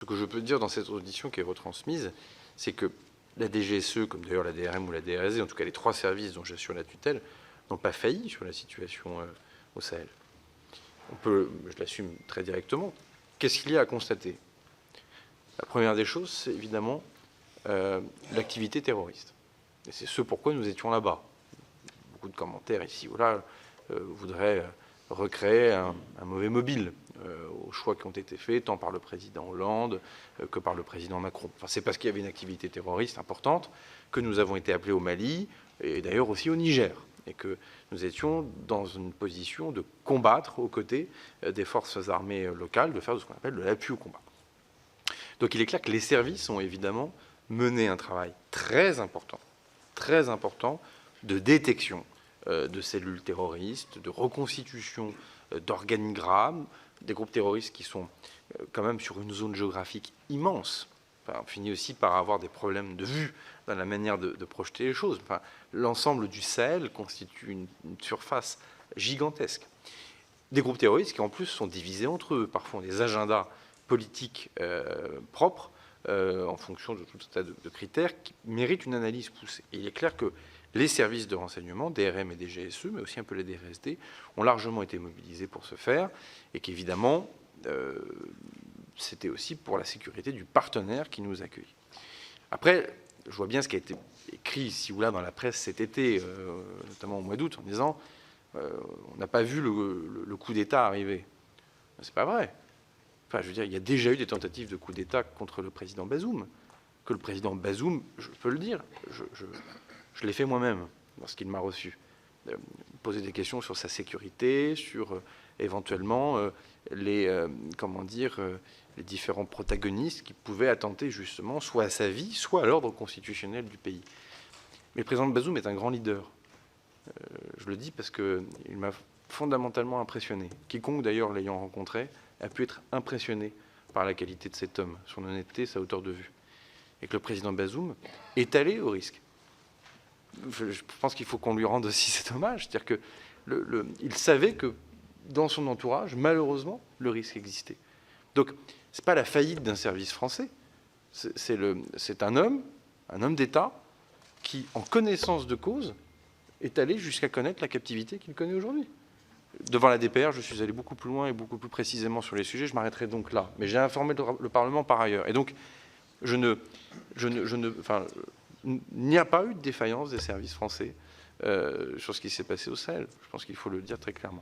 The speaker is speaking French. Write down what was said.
Ce que je peux dire dans cette audition qui est retransmise, c'est que la DGSE, comme d'ailleurs la DRM ou la DRSD, en tout cas les 3 services dont j'assure la tutelle, n'ont pas failli sur la situation au Sahel. Je l'assume très directement. Qu'est-ce qu'il y a à constater? La première des choses, c'est évidemment l'activité terroriste. Et c'est ce pourquoi nous étions là-bas. Beaucoup de commentaires ici ou là voudraient recréer un mauvais mobile aux choix qui ont été faits, tant par le président Hollande que par le président Macron. Enfin, c'est parce qu'il y avait une activité terroriste importante que nous avons été appelés au Mali, et d'ailleurs aussi au Niger, et que nous étions dans une position de combattre aux côtés des forces armées locales, de faire ce qu'on appelle de l'appui au combat. Donc il est clair que les services ont évidemment mené un travail très important de détection de cellules terroristes, de reconstitution d'organigrammes, des groupes terroristes qui sont quand même sur une zone géographique immense. Enfin, on finit aussi par avoir des problèmes de vue dans la manière de projeter les choses. Enfin, l'ensemble du Sahel constitue une surface gigantesque. Des groupes terroristes qui en plus sont divisés entre eux, parfois ont des agendas politiques propres en fonction de tout un tas de critères qui méritent une analyse poussée. Et il est clair que les services de renseignement, DRM et DGSE, mais aussi un peu les DRSD, ont largement été mobilisés pour ce faire, et qu'évidemment, c'était aussi pour la sécurité du partenaire qui nous accueille. Après, je vois bien ce qui a été écrit ici ou là dans la presse cet été, notamment au mois d'août, en disant on n'a pas vu le coup d'État arriver. C'est pas vrai. Enfin, je veux dire, il y a déjà eu des tentatives de coup d'État contre le président Bazoum. Que le président Bazoum, je peux le dire, je l'ai fait moi-même lorsqu'il m'a reçu. Poser des questions sur sa sécurité, sur éventuellement les différents protagonistes qui pouvaient attenter justement soit à sa vie, soit à l'ordre constitutionnel du pays. Mais le président Bazoum est un grand leader. Je le dis parce qu'il m'a fondamentalement impressionné. Quiconque d'ailleurs l'ayant rencontré a pu être impressionné par la qualité de cet homme, son honnêteté, sa hauteur de vue. Et que le président Bazoum est allé au risque. Je pense qu'il faut qu'on lui rende aussi cet hommage. C'est-à-dire qu'il savait que dans son entourage, malheureusement, le risque existait. Donc, ce n'est pas la faillite d'un service français. C'est un homme d'État qui, en connaissance de cause, est allé jusqu'à connaître la captivité qu'il connaît aujourd'hui. Devant la DPR, je suis allé beaucoup plus loin et beaucoup plus précisément sur les sujets. Je m'arrêterai donc là. Mais j'ai informé le Parlement par ailleurs. Et donc, il n'y a pas eu de défaillance des services français sur ce qui s'est passé au Sahel. Je pense qu'il faut le dire très clairement.